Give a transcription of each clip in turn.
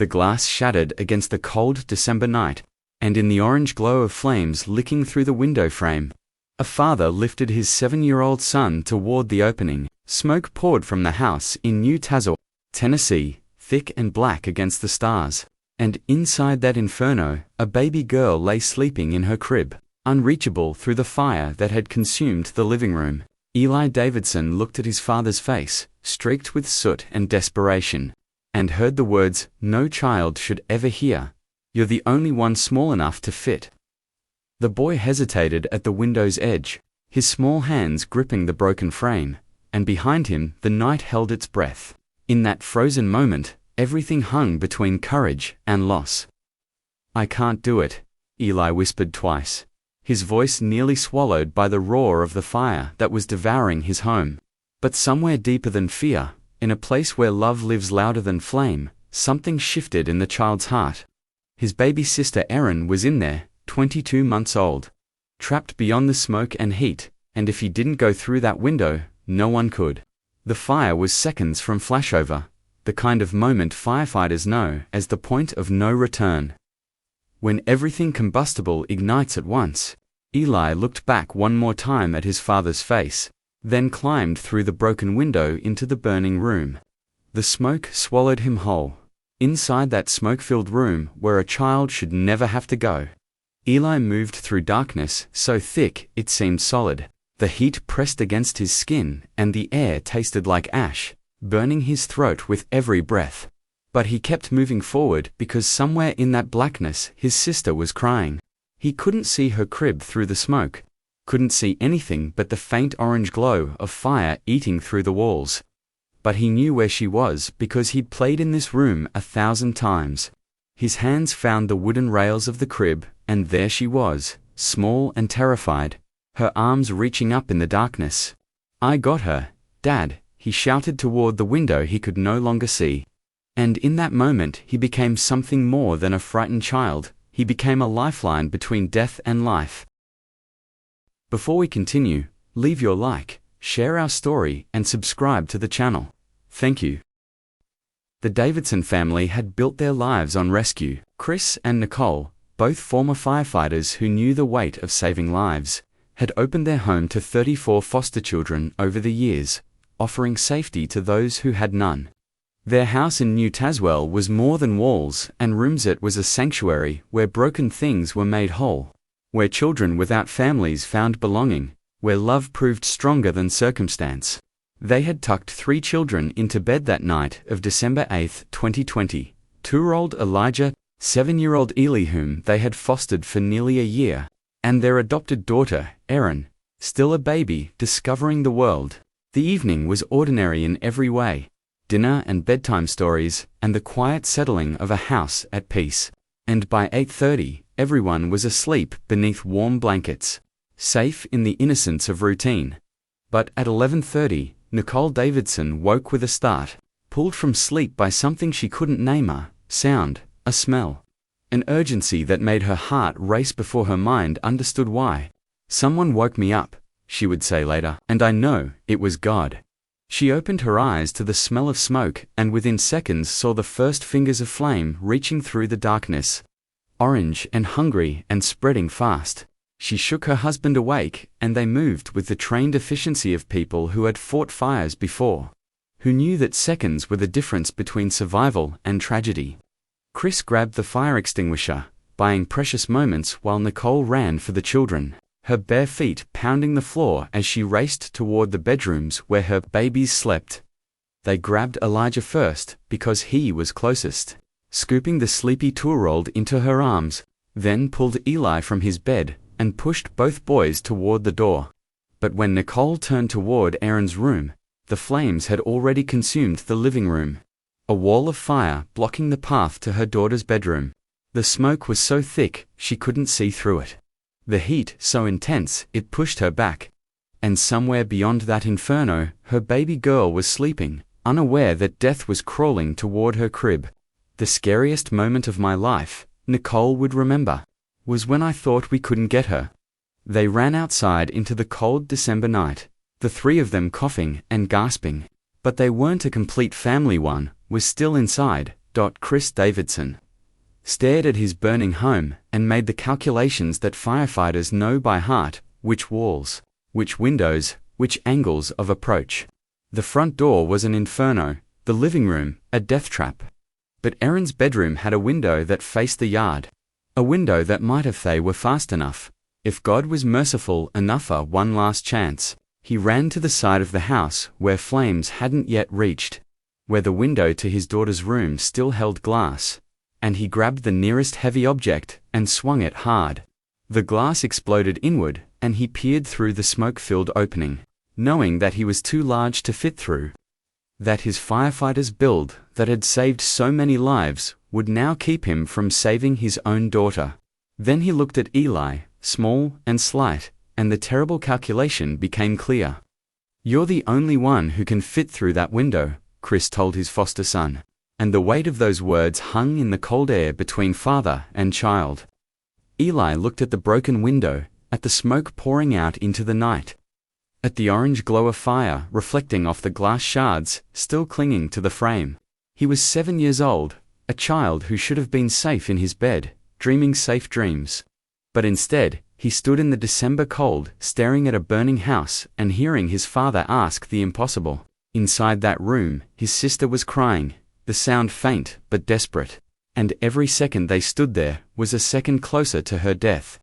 The glass shattered against the cold December night, and in the orange glow of flames licking through the window frame, a father lifted his 7-year-old son toward the opening. Smoke poured from the house in New Tazewell, Tennessee, thick and black against the stars, and inside that inferno, a baby girl lay sleeping in her crib, unreachable through the fire that had consumed the living room. Eli Davidson looked at his father's face, streaked with soot and desperation, and heard the words no child should ever hear, "You're the only one small enough to fit." The boy hesitated at the window's edge, his small hands gripping the broken frame, and behind him the night held its breath. In that frozen moment, everything hung between courage and loss. "I can't do it," Eli whispered twice, his voice nearly swallowed by the roar of the fire that was devouring his home. But somewhere deeper than fear, in a place where love lives louder than flame, something shifted in the child's heart. His baby sister Erin was in there, 22 months old, trapped beyond the smoke and heat, and if he didn't go through that window, no one could. The fire was seconds from flashover, the kind of moment firefighters know as the point of no return. When everything combustible ignites at once, Eli looked back one more time at his father's face, then climbed through the broken window into the burning room. The smoke swallowed him whole. Inside that smoke-filled room where a child should never have to go, Eli moved through darkness so thick it seemed solid. The heat pressed against his skin and the air tasted like ash, burning his throat with every breath. But he kept moving forward because somewhere in that blackness his sister was crying. He couldn't see her crib through the smoke, couldn't see anything but the faint orange glow of fire eating through the walls. But he knew where she was because he'd played in this room 1,000 times. His hands found the wooden rails of the crib, and there she was, small and terrified, her arms reaching up in the darkness. "I got her, Dad," he shouted toward the window he could no longer see. And in that moment he became something more than a frightened child. He became a lifeline between death and life. Before we continue, leave your like, share our story, and subscribe to the channel. Thank you. The Davidson family had built their lives on rescue. Chris and Nicole, both former firefighters who knew the weight of saving lives, had opened their home to 34 foster children over the years, offering safety to those who had none. Their house in New Tazewell was more than walls and rooms. It was a sanctuary where broken things were made whole, where children without families found belonging, where love proved stronger than circumstance. They had tucked 3 children into bed that night of December 8, 2020, 2-year-old Elijah, 7-year-old Eli whom they had fostered for nearly a year, and their adopted daughter, Erin, still a baby discovering the world. The evening was ordinary in every way. Dinner and bedtime stories, and the quiet settling of a house at peace. And by 8:30, everyone was asleep beneath warm blankets, safe in the innocence of routine. But at 11:30, Nicole Davidson woke with a start, pulled from sleep by something she couldn't name, a sound, a smell, an urgency that made her heart race before her mind understood why. "Someone woke me up," she would say later, "and I know it was God." She opened her eyes to the smell of smoke and within seconds saw the first fingers of flame reaching through the darkness. Orange and hungry and spreading fast, she shook her husband awake, and they moved with the trained efficiency of people who had fought fires before, who knew that seconds were the difference between survival and tragedy. Chris grabbed the fire extinguisher, buying precious moments while Nicole ran for the children, her bare feet pounding the floor as she raced toward the bedrooms where her babies slept. They grabbed Elijah first because he was closest, scooping the sleepy 2-year-old into her arms, then pulled Eli from his bed and pushed both boys toward the door. But when Nicole turned toward Erin's room, the flames had already consumed the living room, a wall of fire blocking the path to her daughter's bedroom. The smoke was so thick she couldn't see through it. The heat so intense it pushed her back. And somewhere beyond that inferno, her baby girl was sleeping, unaware that death was crawling toward her crib. "The scariest moment of my life," Nicole would remember, "was when I thought we couldn't get her." They ran outside into the cold December night, the 3 of them coughing and gasping. But they weren't a complete family. One was still inside, Chris Davidson stared at his burning home and made the calculations that firefighters know by heart: which walls, which windows, which angles of approach. The front door was an inferno, the living room a death trap. But Erin's bedroom had a window that faced the yard, a window that might, if they were fast enough, if God was merciful enough, for one last chance. He ran to the side of the house where flames hadn't yet reached, where the window to his daughter's room still held glass, and he grabbed the nearest heavy object and swung it hard. The glass exploded inward, and he peered through the smoke-filled opening, knowing that he was too large to fit through, that his firefighter's build that had saved so many lives would now keep him from saving his own daughter. Then he looked at Eli, small and slight, and the terrible calculation became clear. "You're the only one who can fit through that window," Chris told his foster son, and the weight of those words hung in the cold air between father and child. Eli looked at the broken window, at the smoke pouring out into the night, at the orange glow of fire reflecting off the glass shards still clinging to the frame. He was 7 years old, a child who should have been safe in his bed, dreaming safe dreams. But instead, he stood in the December cold, staring at a burning house and hearing his father ask the impossible. Inside that room, his sister was crying, the sound faint but desperate, and every second they stood there was a second closer to her death.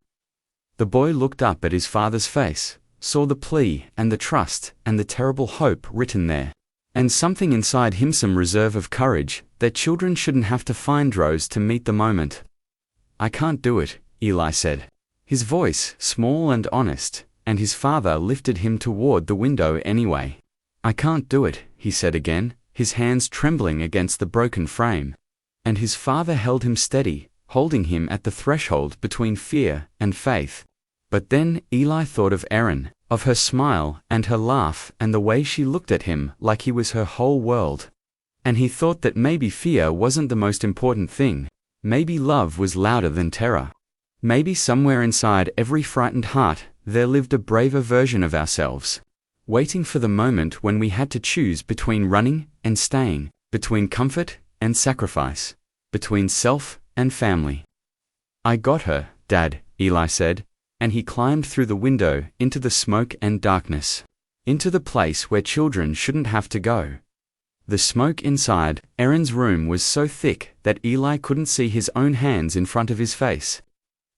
The boy looked up at his father's face, saw the plea and the trust and the terrible hope written there, and something inside him, some reserve of courage that children shouldn't have to find, rose to meet the moment. "I can't do it," Eli said, his voice small and honest, and his father lifted him toward the window anyway. "I can't do it," he said again, his hands trembling against the broken frame. And his father held him steady, holding him at the threshold between fear and faith. But then Eli thought of Erin, of her smile and her laugh and the way she looked at him like he was her whole world. And he thought that maybe fear wasn't the most important thing. Maybe love was louder than terror. Maybe somewhere inside every frightened heart there lived a braver version of ourselves, waiting for the moment when we had to choose between running and staying, between comfort and sacrifice, between self and family. "I got her, Dad," Eli said, and he climbed through the window into the smoke and darkness, into the place where children shouldn't have to go. The smoke inside Erin's room was so thick that Eli couldn't see his own hands in front of his face.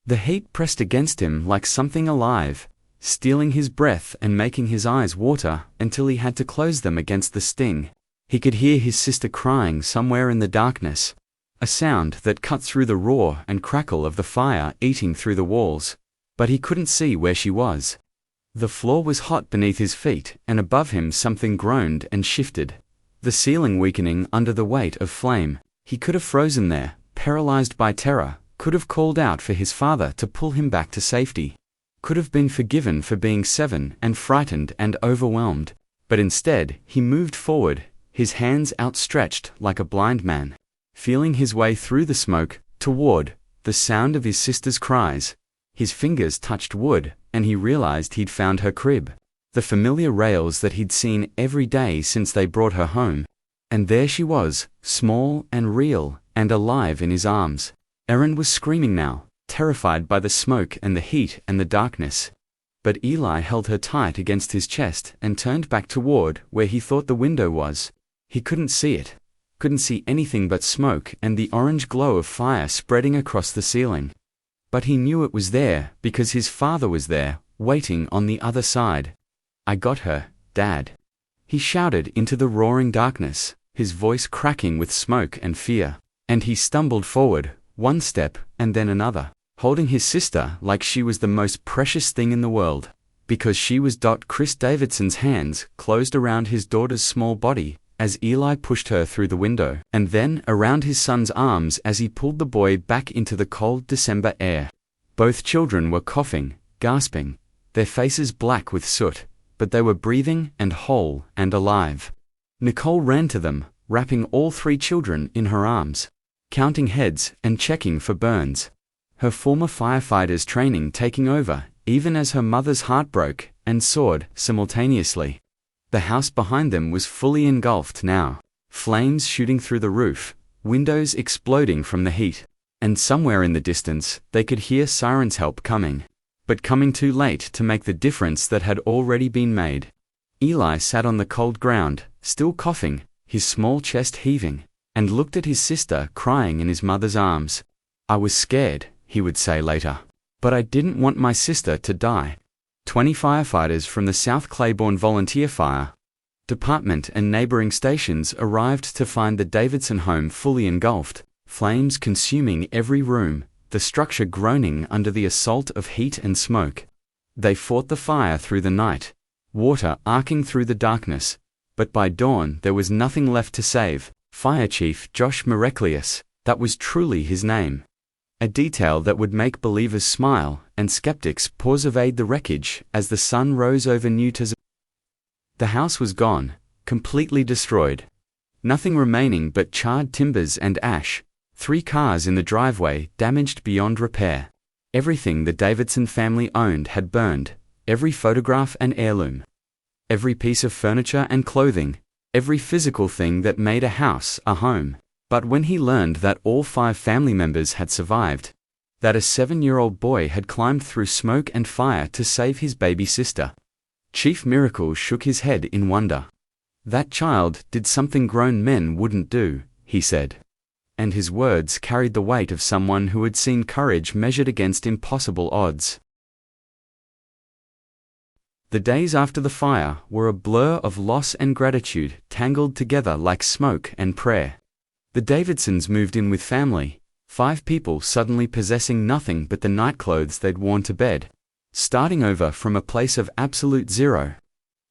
The heat pressed against him like something alive, stealing his breath and making his eyes water until he had to close them against the sting. He could hear his sister crying somewhere in the darkness, a sound that cut through the roar and crackle of the fire eating through the walls, but he couldn't see where she was. The floor was hot beneath his feet, and above him something groaned and shifted, the ceiling weakening under the weight of flame. He could have frozen there, paralyzed by terror, could have called out for his father to pull him back to safety, could have been forgiven for being 7 and frightened and overwhelmed, but instead he moved forward, his hands outstretched like a blind man, feeling his way through the smoke, toward the sound of his sister's cries. His fingers touched wood, and he realized he'd found her crib, the familiar rails that he'd seen every day since they brought her home. And there she was, small and real and alive in his arms. Erin was screaming now, terrified by the smoke and the heat and the darkness. But Eli held her tight against his chest and turned back toward where he thought the window was. He couldn't see it, couldn't see anything but smoke and the orange glow of fire spreading across the ceiling. But he knew it was there because his father was there, waiting on the other side. "I got her, Dad," he shouted into the roaring darkness, his voice cracking with smoke and fear. And he stumbled forward, one step and then another, holding his sister like she was the most precious thing in the world, because she was. Chris Davidson's hands closed around his daughter's small body as Eli pushed her through the window, and then around his son's arms as he pulled the boy back into the cold December air. Both children were coughing, gasping, their faces black with soot, but they were breathing and whole and alive. Nicole ran to them, wrapping all 3 children in her arms, counting heads and checking for burns, her former firefighter's training taking over even as her mother's heart broke and soared simultaneously. The house behind them was fully engulfed now, flames shooting through the roof, windows exploding from the heat. And somewhere in the distance, they could hear sirens' help coming. But coming too late to make the difference that had already been made. Eli sat on the cold ground, still coughing, his small chest heaving, and looked at his sister crying in his mother's arms. "I was scared," he would say later. "But I didn't want my sister to die." 20 firefighters from the South Claiborne Volunteer Fire Department and neighboring stations arrived to find the Davidson home fully engulfed, flames consuming every room, the structure groaning under the assault of heat and smoke. They fought the fire through the night, water arcing through the darkness, but by dawn there was nothing left to save. Fire Chief Josh Mereklius, that was truly his name. A detail that would make believers smile and skeptics pause evade the wreckage as the sun rose over New Tazewell. The house was gone, completely destroyed. Nothing remaining but charred timbers and ash. 3 cars in the driveway damaged beyond repair. Everything the Davidson family owned had burned, every photograph and heirloom. Every piece of furniture and clothing, every physical thing that made a house a home. But when he learned that all 5 family members had survived, that a 7-year-old boy had climbed through smoke and fire to save his baby sister, Chief Miracle shook his head in wonder. "That child did something grown men wouldn't do," he said. And his words carried the weight of someone who had seen courage measured against impossible odds. The days after the fire were a blur of loss and gratitude tangled together like smoke and prayer. The Davidsons moved in with family, 5 people suddenly possessing nothing but the nightclothes they'd worn to bed, starting over from a place of absolute zero.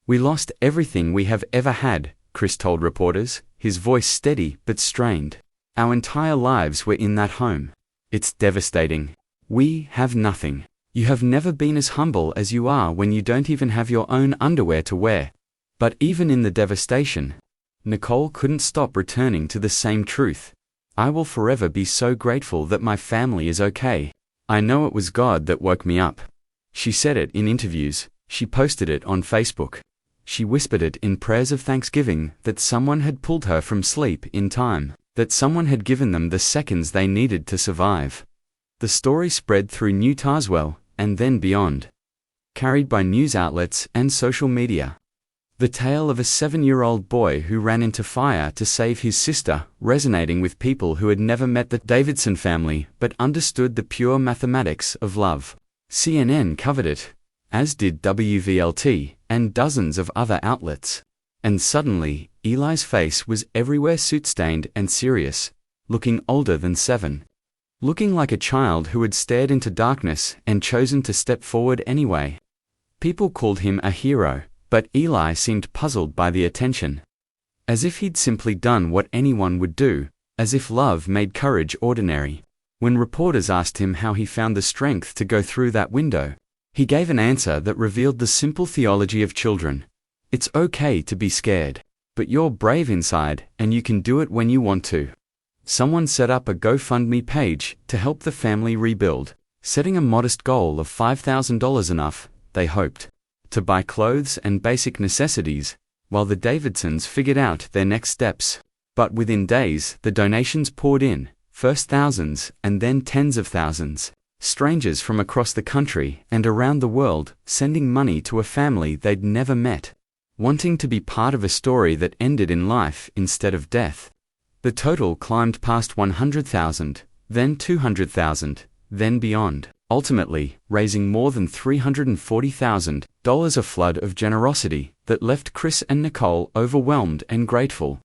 "We lost everything we have ever had," Chris told reporters, his voice steady but strained. "Our entire lives were in that home. It's devastating. We have nothing. You have never been as humble as you are when you don't even have your own underwear to wear." But even in the devastation, Nicole couldn't stop returning to the same truth. "I will forever be so grateful that my family is okay. I know it was God that woke me up." She said it in interviews, she posted it on Facebook. She whispered it in prayers of thanksgiving that someone had pulled her from sleep in time, that someone had given them the seconds they needed to survive. The story spread through New Tazewell, and then beyond, carried by news outlets and social media. The tale of a 7-year-old boy who ran into fire to save his sister, resonating with people who had never met the Davidson family but understood the pure mathematics of love. CNN covered it, as did WVLT, and dozens of other outlets. And suddenly, Eli's face was everywhere soot-stained and serious, looking older than 7. Looking like a child who had stared into darkness and chosen to step forward anyway. People called him a hero, but Eli seemed puzzled by the attention. As if he'd simply done what anyone would do, as if love made courage ordinary. When reporters asked him how he found the strength to go through that window, he gave an answer that revealed the simple theology of children. "It's okay to be scared, but you're brave inside and you can do it when you want to." Someone set up a GoFundMe page to help the family rebuild, setting a modest goal of $5,000, enough, they hoped, to buy clothes and basic necessities, while the Davidsons figured out their next steps. But within days, the donations poured in, first thousands and then tens of thousands. Strangers from across the country and around the world sending money to a family they'd never met, wanting to be part of a story that ended in life instead of death. The total climbed past 100,000, then 200,000, then beyond, ultimately raising more than $340,000, a flood of generosity that left Chris and Nicole overwhelmed and grateful.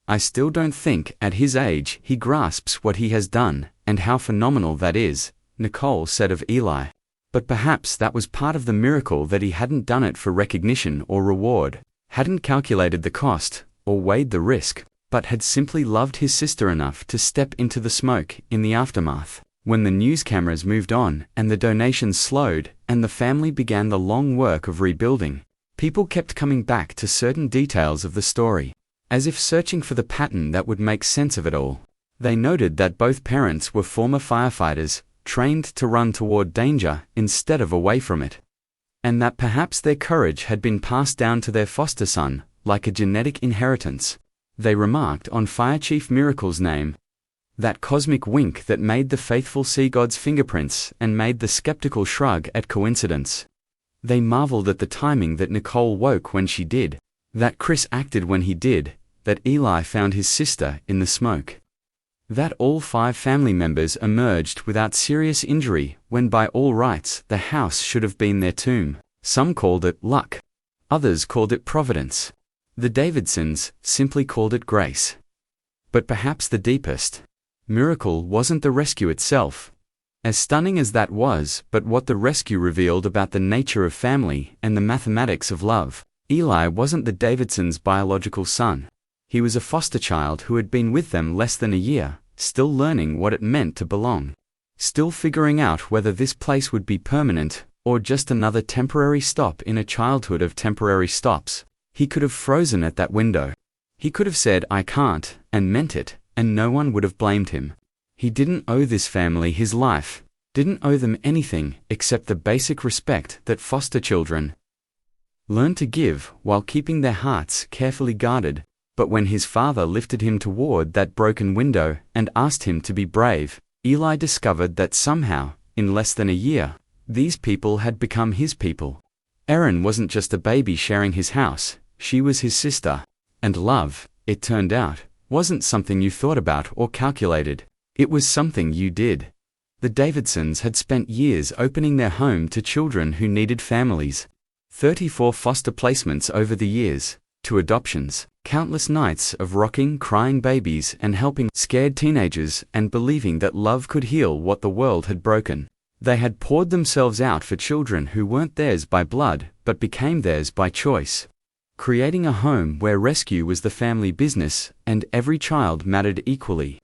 "I still don't think, at his age, he grasps what he has done, and how phenomenal that is," Nicole said of Eli. But perhaps that was part of the miracle, that he hadn't done it for recognition or reward, hadn't calculated the cost, or weighed the risk, but had simply loved his sister enough to step into the smoke in the aftermath. When the news cameras moved on and the donations slowed and the family began the long work of rebuilding, people kept coming back to certain details of the story, as if searching for the pattern that would make sense of it all. They noted that both parents were former firefighters, trained to run toward danger instead of away from it, and that perhaps their courage had been passed down to their foster son, like a genetic inheritance. They remarked on Fire Chief Miracle's name, That cosmic wink that made the faithful see God's fingerprints and made the skeptical shrug at coincidence. They marveled at the timing that Nicole woke when she did, that Chris acted when he did, that Eli found his sister in the smoke. That all 5 family members emerged without serious injury when by all rights the house should have been their tomb. Some called it luck. Others called it providence. The Davidsons simply called it grace. But perhaps the deepest miracle wasn't the rescue itself, as stunning as that was, but what the rescue revealed about the nature of family and the mathematics of love. Eli wasn't the Davidsons' biological son. He was a foster child who had been with them less than a year, still learning what it meant to belong. Still figuring out whether this place would be permanent, or just another temporary stop in a childhood of temporary stops. He could have frozen at that window. He could have said, "I can't," and meant it, and no one would have blamed him. He didn't owe this family his life, didn't owe them anything except the basic respect that foster children learn to give while keeping their hearts carefully guarded. But when his father lifted him toward that broken window and asked him to be brave, Eli discovered that somehow, in less than a year, these people had become his people. Erin wasn't just a baby sharing his house, she was his sister. And love, it turned out, wasn't something you thought about or calculated. It was something you did. The Davidsons had spent years opening their home to children who needed families. 34 foster placements over the years, 2 adoptions, countless nights of rocking, crying babies and helping scared teenagers and believing that love could heal what the world had broken. They had poured themselves out for children who weren't theirs by blood, but became theirs by choice. Creating a home where rescue was the family business and every child mattered equally.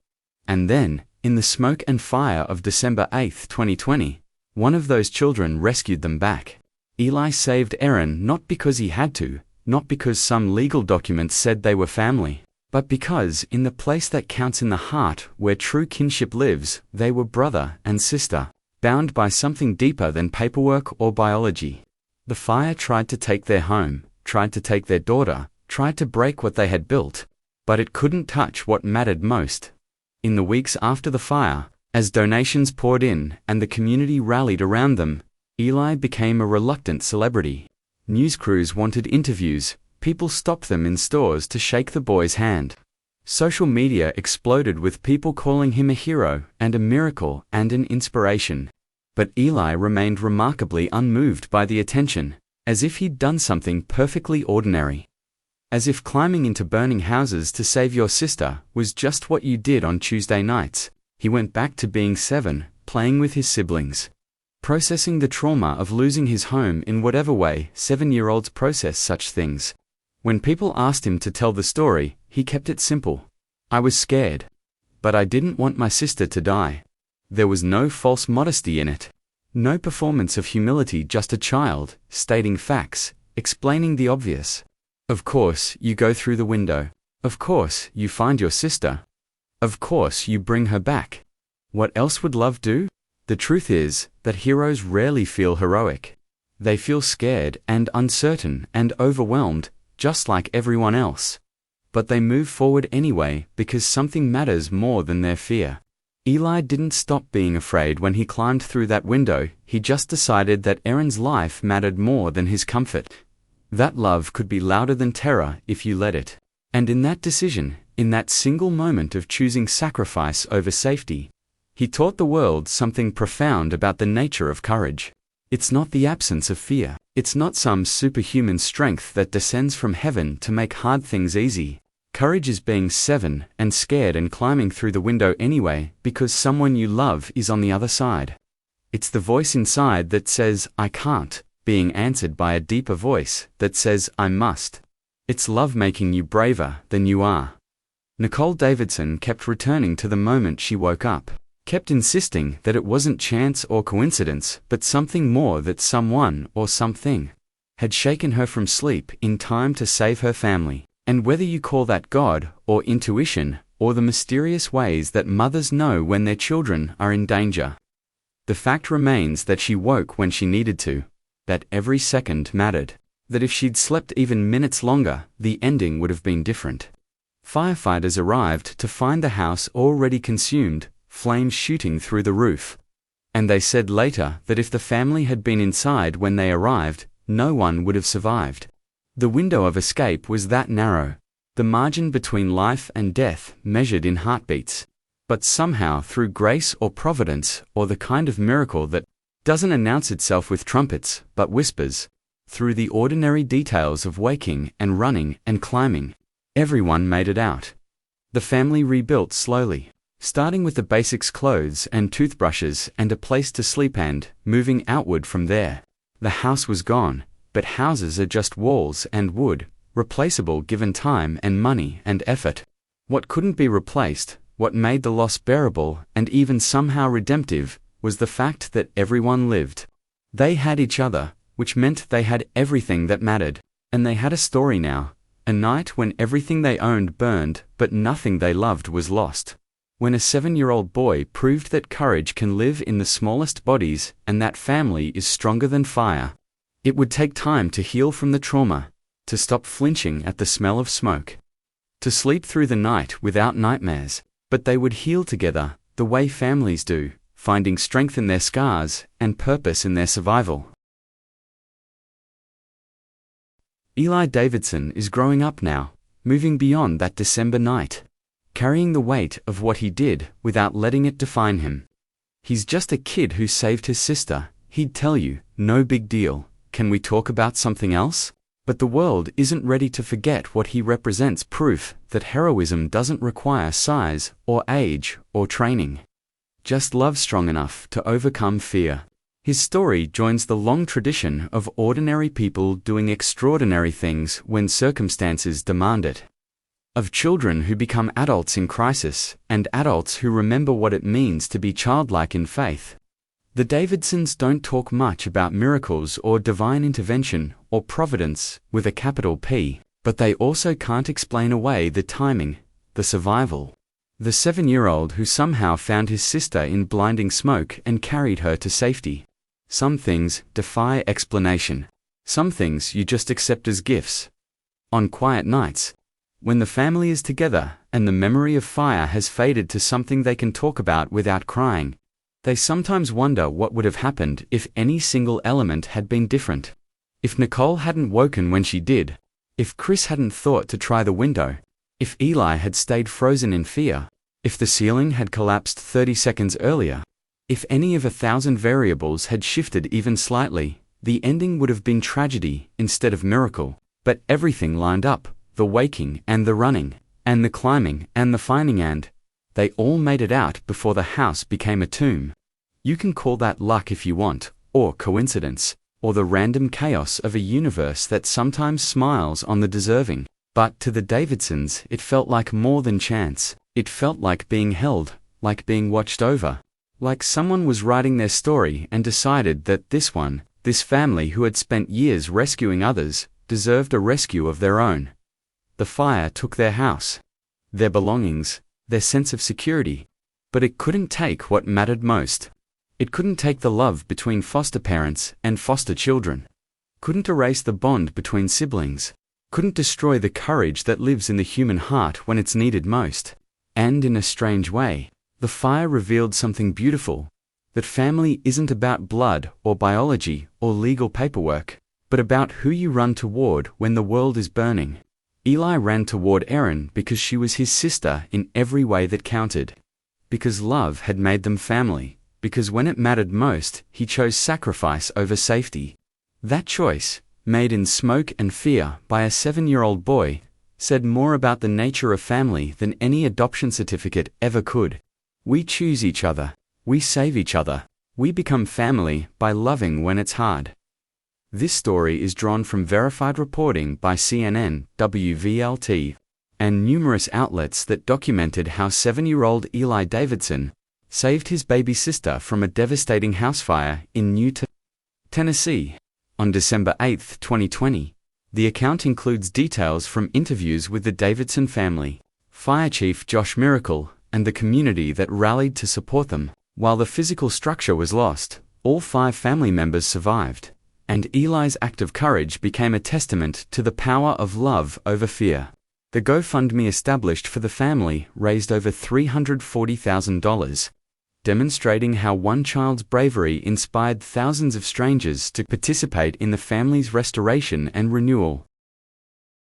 And then, in the smoke and fire of December 8, 2020, one of those children rescued them back. Eli saved Erin not because he had to, not because some legal document said they were family, but because in the place that counts in the heart where true kinship lives, they were brother and sister, bound by something deeper than paperwork or biology. The fire tried to take their home, tried to take their daughter, tried to break what they had built, but it couldn't touch what mattered most. In the weeks after the fire, as donations poured in and the community rallied around them, Eli became a reluctant celebrity. News crews wanted interviews, people stopped them in stores to shake the boy's hand. Social media exploded with people calling him a hero and a miracle and an inspiration. But Eli remained remarkably unmoved by the attention, as if he'd done something perfectly ordinary. As if climbing into burning houses to save your sister was just what you did on Tuesday nights. He went back to being 7, playing with his siblings, processing the trauma of losing his home in whatever way 7-year-olds process such things. When people asked him to tell the story, he kept it simple. "I was scared. But I didn't want my sister to die." There was no false modesty in it. No performance of humility, just a child, stating facts, explaining the obvious. Of course, you go through the window. Of course, you find your sister. Of course, you bring her back. What else would love do? The truth is that heroes rarely feel heroic. They feel scared and uncertain and overwhelmed, just like everyone else. But they move forward anyway because something matters more than their fear. Eli didn't stop being afraid when he climbed through that window, he just decided that Erin's life mattered more than his comfort. That love could be louder than terror if you let it. And in that decision, in that single moment of choosing sacrifice over safety, he taught the world something profound about the nature of courage. It's not the absence of fear. It's not some superhuman strength that descends from heaven to make hard things easy. Courage is being 7 and scared and climbing through the window anyway because someone you love is on the other side. It's the voice inside that says, "I can't," being answered by a deeper voice that says, "I must." It's love making you braver than you are. Nicole Davidson kept returning to the moment she woke up, kept insisting that it wasn't chance or coincidence, but something more, that someone or something had shaken her from sleep in time to save her family. And whether you call that God, or intuition, or the mysterious ways that mothers know when their children are in danger, the fact remains that she woke when she needed to, that every second mattered, that if she'd slept even minutes longer, the ending would have been different. Firefighters arrived to find the house already consumed, flames shooting through the roof. And they said later that if the family had been inside when they arrived, no one would have survived. The window of escape was that narrow, the margin between life and death measured in heartbeats. But somehow, through grace or providence, or the kind of miracle that doesn't announce itself with trumpets, but whispers, through the ordinary details of waking and running and climbing, everyone made it out. The family rebuilt slowly, starting with the basics: clothes and toothbrushes and a place to sleep, and moving outward from there. The house was gone, but houses are just walls and wood, replaceable given time and money and effort. What couldn't be replaced, what made the loss bearable and even somehow redemptive, was the fact that everyone lived. They had each other, which meant they had everything that mattered. And they had a story now, a night when everything they owned burned, but nothing they loved was lost. When a 7-year-old boy proved that courage can live in the smallest bodies and that family is stronger than fire. It would take time to heal from the trauma, to stop flinching at the smell of smoke, to sleep through the night without nightmares, but they would heal together, the way families do, finding strength in their scars and purpose in their survival. Eli Davidson is growing up now, moving beyond that December night, carrying the weight of what he did without letting it define him. He's just a kid who saved his sister. He'd tell you, no big deal, can we talk about something else? But the world isn't ready to forget what he represents: proof that heroism doesn't require size or age or training. Just love strong enough to overcome fear. His story joins the long tradition of ordinary people doing extraordinary things when circumstances demand it. Of children who become adults in crisis, and adults who remember what it means to be childlike in faith. The Davidsons don't talk much about miracles or divine intervention or providence with a capital P, but they also can't explain away the timing, the survival. The 7-year-old who somehow found his sister in blinding smoke and carried her to safety. Some things defy explanation. Some things you just accept as gifts. On quiet nights, when the family is together and the memory of fire has faded to something they can talk about without crying, they sometimes wonder what would have happened if any single element had been different. If Nicole hadn't woken when she did. If Chris hadn't thought to try the window. If Eli had stayed frozen in fear. If the ceiling had collapsed 30 seconds earlier. If any of 1,000 variables had shifted even slightly, the ending would have been tragedy instead of miracle. But everything lined up, the waking and the running, and the climbing and the finding, and they all made it out before the house became a tomb. You can call that luck if you want, or coincidence, or the random chaos of a universe that sometimes smiles on the deserving. But to the Davidsons, it felt like more than chance. It felt like being held, like being watched over. Like someone was writing their story and decided that this family who had spent years rescuing others, deserved a rescue of their own. The fire took their house, their belongings, their sense of security. But it couldn't take what mattered most. It couldn't take the love between foster parents and foster children. Couldn't erase the bond between siblings. Couldn't destroy the courage that lives in the human heart when it's needed most. And in a strange way, the fire revealed something beautiful. That family isn't about blood or biology or legal paperwork, but about who you run toward when the world is burning. Eli ran toward Erin because she was his sister in every way that counted. Because love had made them family. Because when it mattered most, he chose sacrifice over safety. That choice, made in smoke and fear by a 7-year-old boy, said more about the nature of family than any adoption certificate ever could. We choose each other. We save each other. We become family by loving when it's hard. This story is drawn from verified reporting by CNN, WVLT, and numerous outlets that documented how 7-year-old Eli Davidson saved his baby sister from a devastating house fire in Newton, Tennessee, on December 8, 2020. The account includes details from interviews with the Davidson family, Fire Chief Josh Miracle, and the community that rallied to support them. While the physical structure was lost, all 5 family members survived, and Eli's act of courage became a testament to the power of love over fear. The GoFundMe established for the family raised over $340,000, demonstrating how one child's bravery inspired thousands of strangers to participate in the family's restoration and renewal.